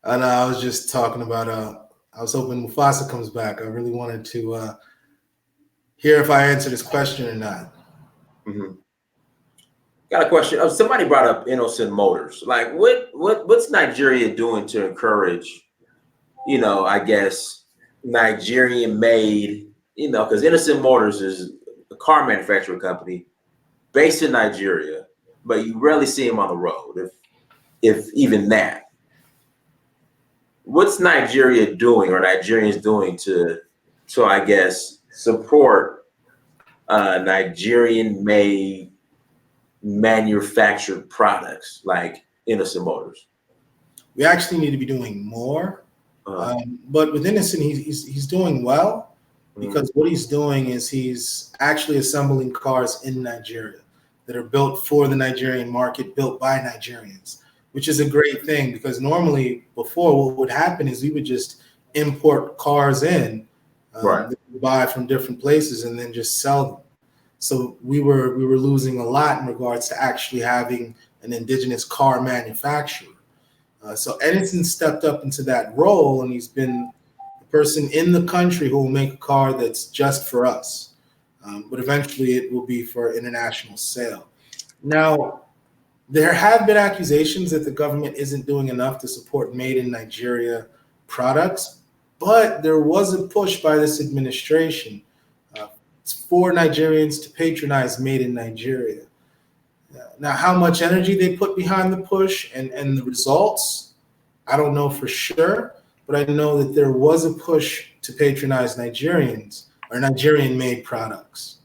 I know. I was just talking about. I was hoping Mufasa comes back. I really wanted to hear if I answered his question or not. Mm-hmm. Got a question. Oh, somebody brought up Innocent Motors. Like, what's Nigeria doing to encourage, I guess, Nigerian made, because Innocent Motors is a car manufacturing company based in Nigeria, but you rarely see them on the road, if even that. What's Nigeria doing or Nigerians doing to I guess, support Nigerian made manufactured products like Innocent Motors? We actually need to be doing more, but with Innocent, he's doing well because what he's doing is he's actually assembling cars in Nigeria that are built for the Nigerian market, built by Nigerians, which is a great thing because normally before what would happen is we would just import cars in that we buy from different places and then just sell them. So we were losing a lot in regards to actually having an indigenous car manufacturer. So Edison stepped up into that role, and he's been the person in the country who will make a car that's just for us. But eventually it will be for international sale. Now, there have been accusations that the government isn't doing enough to support made in Nigeria products, but there was a push by this administration for Nigerians to patronize made in Nigeria. Now, how much energy they put behind the push and the results, I don't know for sure, but I know that there was a push to patronize Nigerians or Nigerian-made products.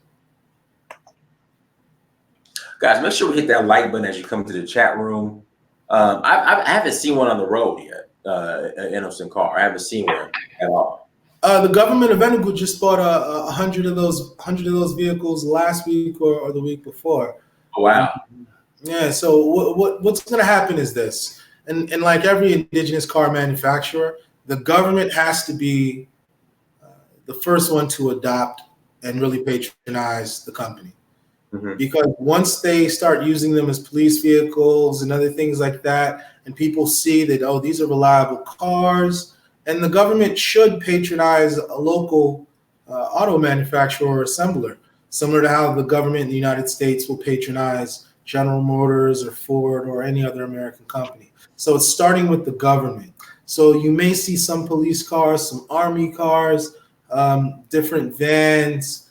Guys, make sure we hit that like button as you come to the chat room. I haven't seen one on the road yet, an Innocent car. I haven't seen one at all. The government of Enugu just bought 100 of those vehicles last week or the week before. Oh, wow. Yeah. So what's going to happen is this, and like every indigenous car manufacturer, the government has to be the first one to adopt and really patronize the company. Mm-hmm. Because once they start using them as police vehicles and other things like that, and people see that, oh, these are reliable cars, and the government should patronize a local auto manufacturer or assembler, similar to how the government in the United States will patronize General Motors or Ford or any other American company. So it's starting with the government. So you may see some police cars, some army cars, different vans,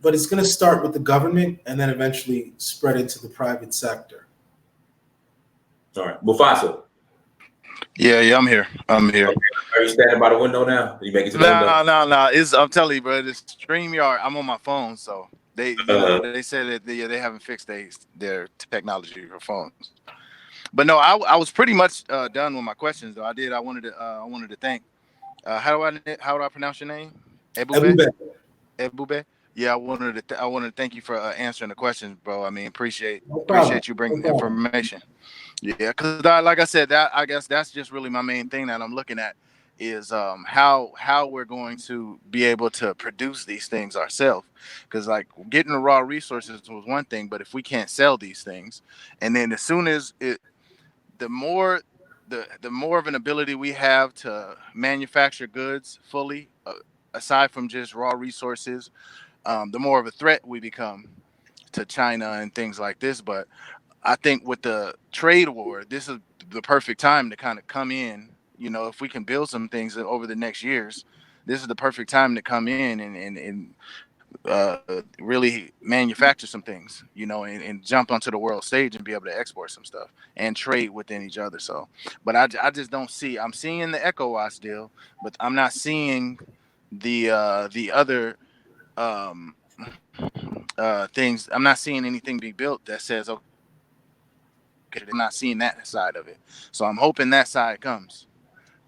but it's going to start with the government and then eventually spread into the private sector. All right. Mufasa. Yeah, I'm here. Okay. Are you standing by the window now? Are you making it to the window? No. I'm telling you, bro. It's StreamYard. I'm on my phone, so they said that they haven't fixed their technology for phones. But no, I was pretty much done with my questions, though. I wanted to thank. How do I pronounce your name? Ebube. Yeah, I wanted to thank you for answering the questions, bro. I mean, appreciate you bringing information. Yeah, because like I said, I guess that's just really my main thing that I'm looking at is how we're going to be able to produce these things ourselves. Because like getting the raw resources was one thing, but if we can't sell these things, and then as soon as the more of an ability we have to manufacture goods fully, aside from just raw resources, the more of a threat we become to China and things like this. But I think with the trade war, this is the perfect time to kind of come in. If we can build some things over the next years, this is the perfect time to come in and really manufacture some things, and jump onto the world stage and be able to export some stuff and trade within each other. So, but I just don't see. I'm seeing the ECOWAS deal, but I'm not seeing the other um, things. I'm not seeing anything be built that says, okay, I'm not seeing that side of it. So I'm hoping that side comes.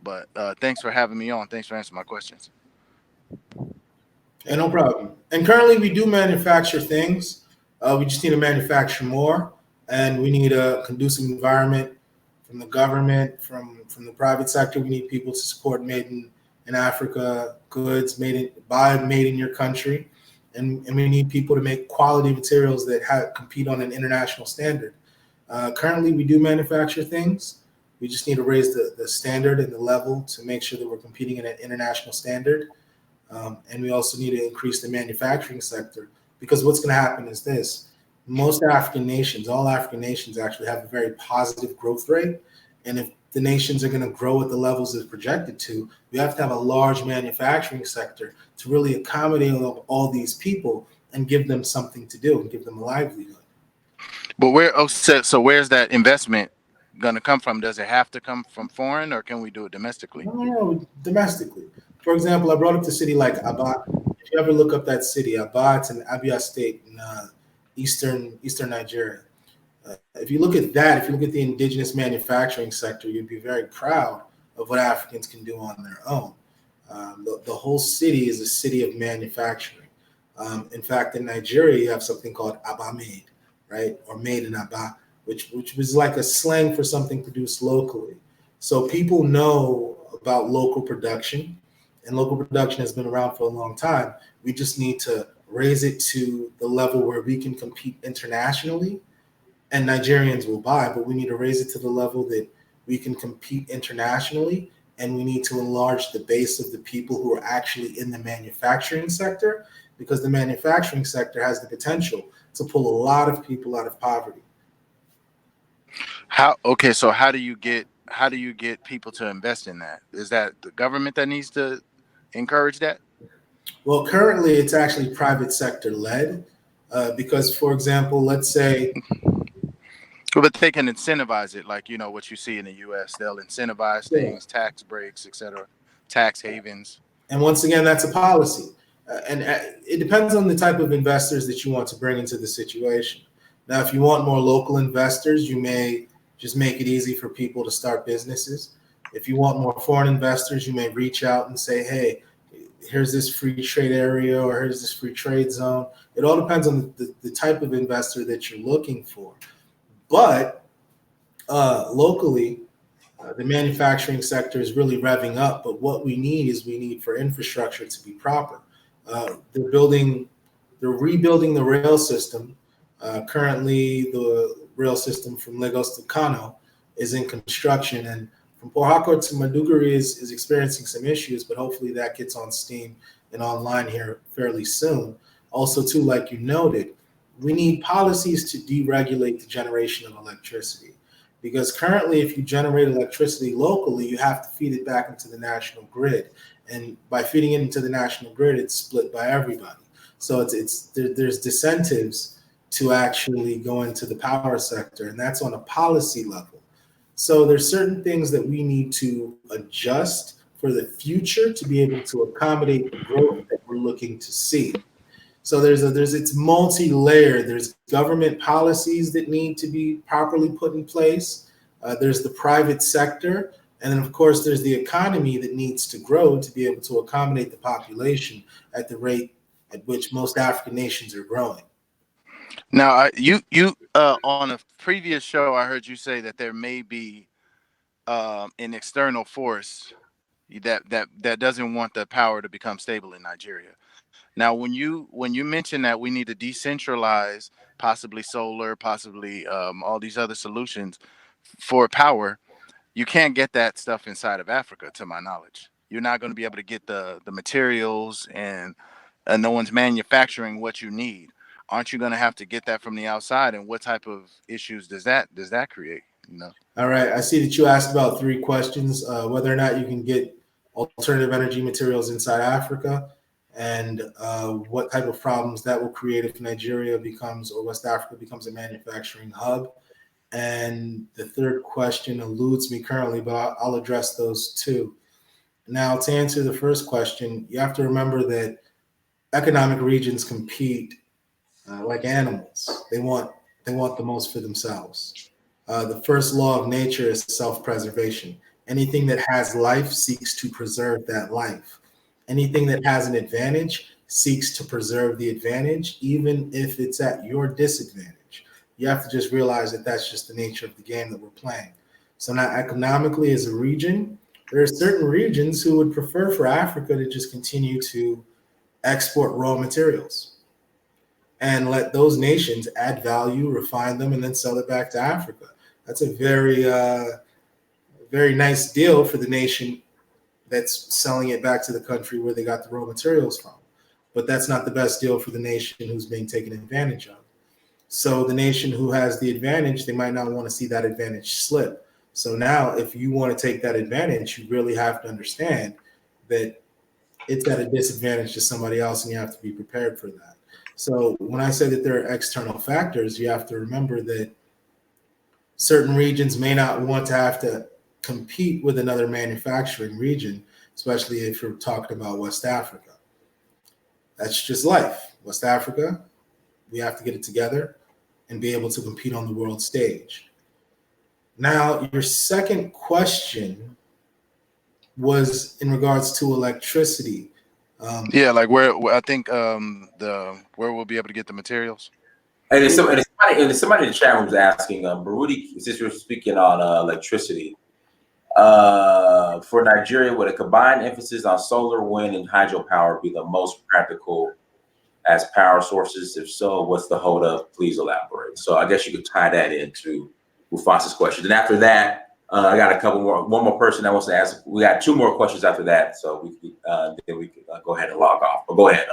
But thanks for having me on. Thanks for answering my questions. And no problem. And currently, we do manufacture things. We just need to manufacture more, and we need a conducive environment from the government, from the private sector. We need people to support made in Africa goods, made in your country, and we need people to make quality materials that compete on an international standard. Currently, we do manufacture things. We just need to raise the standard and the level to make sure that we're competing at an international standard. And we also need to increase the manufacturing sector, because what's going to happen is this. Most African nations, all African nations actually have a very positive growth rate. And if the nations are going to grow at the levels it's projected to, we have to have a large manufacturing sector to really accommodate all these people and give them something to do and give them a livelihood. But so where's that investment going to come from? Does it have to come from foreign, or can we do it domestically? No, domestically. For example, I brought up the city like Aba. If you ever look up that city, Aba, it's in Abia State in eastern Nigeria. If you look at that, if you look at the indigenous manufacturing sector, you'd be very proud of what Africans can do on their own. The whole city is a city of manufacturing. In fact, in Nigeria, you have something called Aba Made, right? Or Made in Aba, which was like a slang for something produced locally. So people know about local production, and local production has been around for a long time. We just need to raise it to the level where we can compete internationally, and Nigerians will buy, but we need to raise it to the level that we can compete internationally, and we need to enlarge the base of the people who are actually in the manufacturing sector, because the manufacturing sector has the potential to pull a lot of people out of poverty. So how do you get people to invest in that? Is that the government that needs to encourage that? Well, currently it's actually private sector led, because, for example, let's say. But they can incentivize it, like what you see in the U.S. They'll incentivize things, tax breaks, etc., tax havens. And once again, that's a policy, and it depends on the type of investors that you want to bring into the situation. Now, if you want more local investors, you may just make it easy for people to start businesses. If you want more foreign investors, you may reach out and say, hey, here's this free trade area, or here's this free trade zone. It all depends on the type of investor that you're looking for. But locally, the manufacturing sector is really revving up. But what we need for infrastructure to be proper. They're rebuilding the rail system. Currently, the rail system from Lagos to Kano is in construction, and from Port Harcourt to Maiduguri is experiencing some issues, but hopefully that gets on steam and online here fairly soon. Also, too, like you noted, we need policies to deregulate the generation of electricity, because currently, if you generate electricity locally, you have to feed it back into the national grid, and by feeding it into the national grid, it's split by everybody. So there's disincentives to actually go into the power sector, and that's on a policy level. So there's certain things that we need to adjust for the future to be able to accommodate the growth that we're looking to see. So it's multi-layered. There's government policies that need to be properly put in place. There's the private sector, and then of course there's the economy that needs to grow to be able to accommodate the population at the rate at which most African nations are growing. Now, you on a previous show, I heard you say that there may be an external force that doesn't want the power to become stable in Nigeria. Now, when you mention that we need to decentralize, possibly solar, possibly all these other solutions for power, you can't get that stuff inside of Africa, to my knowledge. You're not going to be able to get the materials, and no one's manufacturing what you need. Aren't you going to have to get that from the outside? And what type of issues does that create? All right. I see that you asked about 3 questions: whether or not you can get alternative energy materials inside Africa, and what type of problems that will create if Nigeria becomes, or West Africa becomes, a manufacturing hub. And the 3rd question eludes me currently, but I'll address those too. Now, to answer the first question, you have to remember that economic regions compete like animals. They want the most for themselves. The first law of nature is self-preservation. Anything that has life seeks to preserve that life. Anything that has an advantage seeks to preserve the advantage, even if it's at your disadvantage. You have to just realize that that's just the nature of the game that we're playing. So now economically as a region, there are certain regions who would prefer for Africa to just continue to export raw materials and let those nations add value, refine them, and then sell it back to Africa. That's a very, very nice deal for the nation that's selling it back to the country where they got the raw materials from. But that's not the best deal for the nation who's being taken advantage of. So the nation who has the advantage, they might not want to see that advantage slip. So now if you want to take that advantage, you really have to understand that it's at a disadvantage to somebody else, and you have to be prepared for that. So when I say that there are external factors, you have to remember that certain regions may not want to have to compete with another manufacturing region, especially if you're talking about West Africa. That's just life. West Africa, we have to get it together and be able to compete on the world stage. Now, your second question was in regards to electricity. Yeah, like where I think where we'll be able to get the materials. And there's somebody in the chat room was asking, Baruti, since you're speaking on electricity, for Nigeria, would a combined emphasis on solar, wind, and hydropower be the most practical as power sources? If so, what's the holdup? Please elaborate. So I guess you could tie that into Mufasa's question. And after that, I got one more person that wants to ask. We got two more questions after that, so then we can go ahead and log off. But go ahead.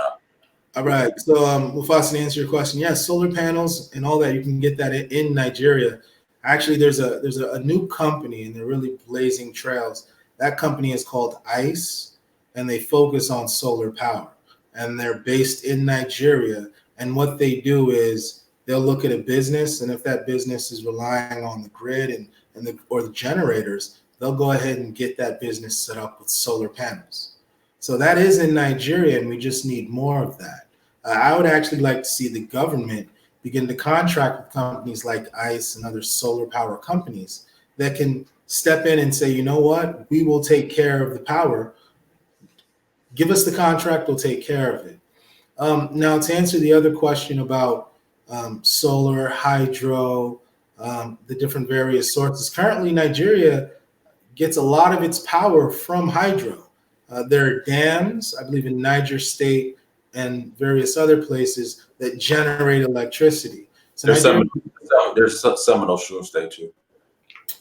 All right. So Mufasa, to answer your question, yes, solar panels and all that, you can get that in Nigeria. Actually, there's a new company, and they're really blazing trails. That company is called ICE, and they focus on solar power. And they're based in Nigeria. And what they do is they'll look at a business, and if that business is relying on the grid or the generators, they'll go ahead and get that business set up with solar panels. So that is in Nigeria, and we just need more of that. I would actually like to see the government begin to contract with companies like ICE and other solar power companies that can step in and say, you know what, we will take care of the power. Give us the contract, we'll take care of it. Now, to answer the other question about solar, hydro, the different various sources, currently Nigeria gets a lot of its power from hydro. There are dams, I believe in Niger State and various other places that generate electricity. So there's some in Osun State too.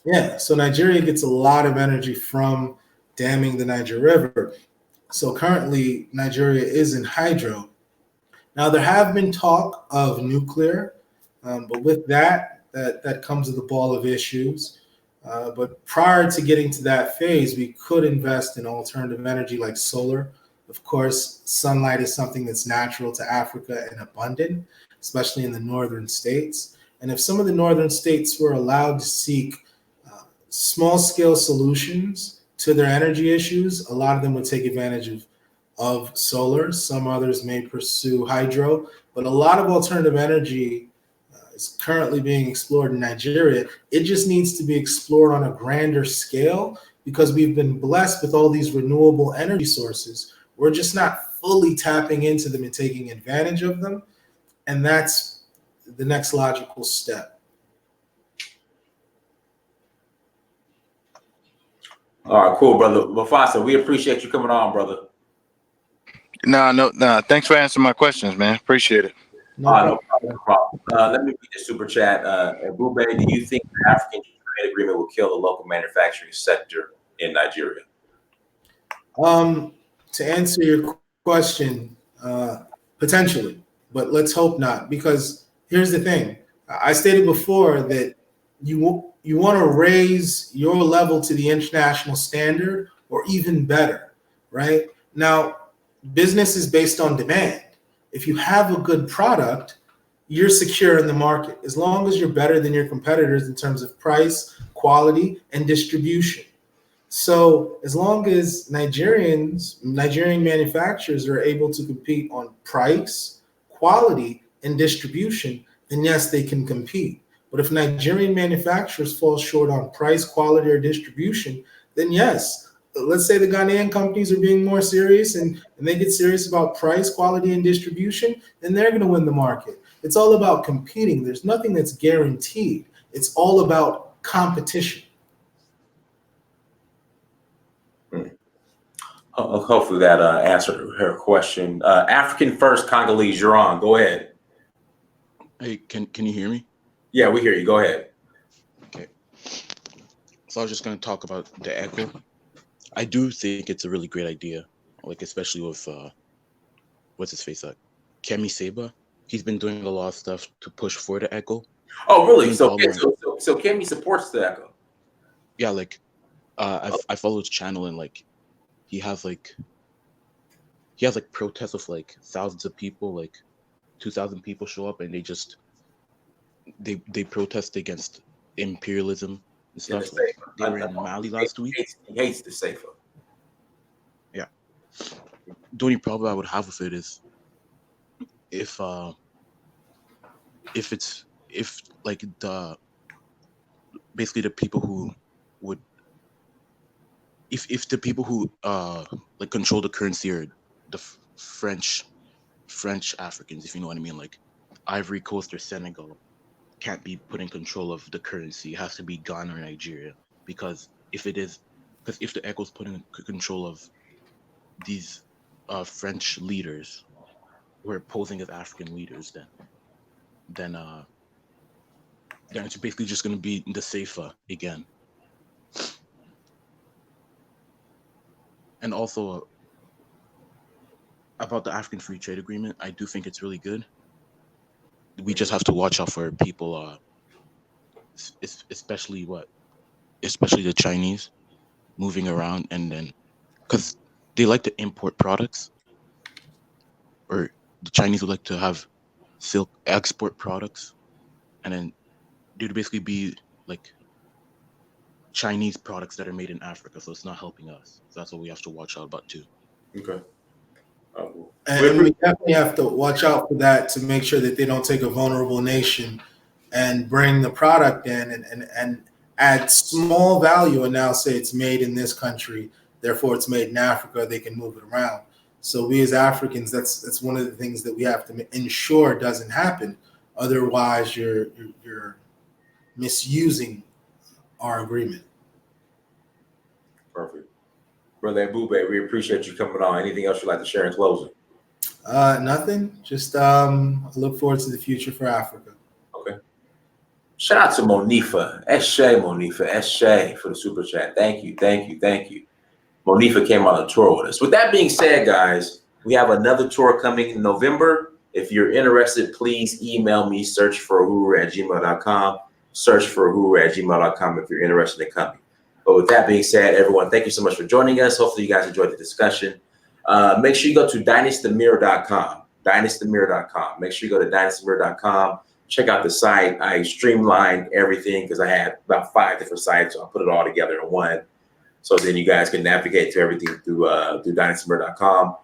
Yeah, so Nigeria gets a lot of energy from damming the Niger River. So currently Nigeria is in hydro. Now there have been talk of nuclear, but with that comes with a ball of issues. But prior to getting to that phase, we could invest in alternative energy like solar. Of course, sunlight is something that's natural to Africa and abundant, especially in the northern states. And if some of the northern states were allowed to seek small-scale solutions to their energy issues, a lot of them would take advantage of solar. Some others may pursue hydro, but a lot of alternative energy is currently being explored in Nigeria. It just needs to be explored on a grander scale because we've been blessed with all these renewable energy sources. We're just not fully tapping into them and taking advantage of them. And that's the next logical step. All right, cool, brother. Mufasa, we appreciate you coming on, brother. No. Thanks for answering my questions, man. Appreciate it. No problem. Let me read the super chat. Ebube, do you think the African trade agreement will kill the local manufacturing sector in Nigeria? To answer your question, potentially, but let's hope not, because here's the thing. I stated before that you want to raise your level to the international standard or even better, right? Now, business is based on demand. If you have a good product, you're secure in the market as long as you're better than your competitors in terms of price, quality, and distribution. So as long as Nigerian manufacturers are able to compete on price, quality, and distribution, then yes, they can compete. But if Nigerian manufacturers fall short on price, quality, or distribution, then yes, let's say the Ghanaian companies are being more serious and they get serious about price, quality, and distribution, then they're going to win the market. It's all about competing. There's nothing that's guaranteed. It's all about competition. Hopefully that answered her question. African first, Congolese, you're on. Go ahead. Hey, can you hear me? Yeah, we hear you. Go ahead. Okay. So I was just going to talk about the ECO. I do think it's a really great idea, like especially with what's his face, Kemi Seba. He's been doing a lot of stuff to push for the ECO. Oh, really? So Kemi supports the ECO. Yeah, like I follow his channel and like he has like protests of like thousands of people, like 2,000 people show up and they protest against imperialism and stuff. Like, they were in Mali last week. He hates the CFA. Yeah. The only problem I would have with it is if like basically the people who would if the people who like control the currency are the French Africans, if you know what I mean, like Ivory Coast or Senegal can't be put in control of the currency. It has to be Ghana or Nigeria, because if the ECO's put in control of these French leaders who are posing as African leaders, then it's basically just going to be the CFA again. And also about the African Free Trade Agreement, I do think it's really good. We just have to watch out for people, especially the Chinese moving around, and then because they like to import products, or the Chinese would like to have silk export products, and then there'd basically be like Chinese products that are made in Africa, so it's not helping us. So that's what we have to watch out about too. Okay. And we definitely have to watch out for that to make sure that they don't take a vulnerable nation and bring the product in and add small value and now say it's made in this country, therefore it's made in Africa, they can move it around. So we as Africans, that's one of the things that we have to ensure doesn't happen. Otherwise, you're misusing our agreement. Perfect. Brother Ebube, we appreciate you coming on. Anything else you'd like to share in closing? Nothing. Just I look forward to the future for Africa. Okay. Shout out to Monifa, Eshe for the super chat. Thank you. Monifa came on a tour with us. With that being said, guys, we have another tour coming in November. If you're interested, please email me, search for uhuru@gmail.com. Search for uhuru@gmail.com if you're interested in coming. But with that being said, everyone, thank you so much for joining us. Hopefully you guys enjoyed the discussion. Make sure you go to dynastymirror.com. Dynastymirror.com. Make sure you go to dynastymirror.com. Check out the site. I streamlined everything because I had about 5 different sites, so I put it all together in one. So then you guys can navigate to everything through dynastymirror.com.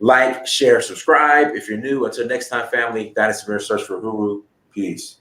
Like, share, subscribe if you're new. Until next time, family, Dynasty Mirror, search for Uhuru. Peace.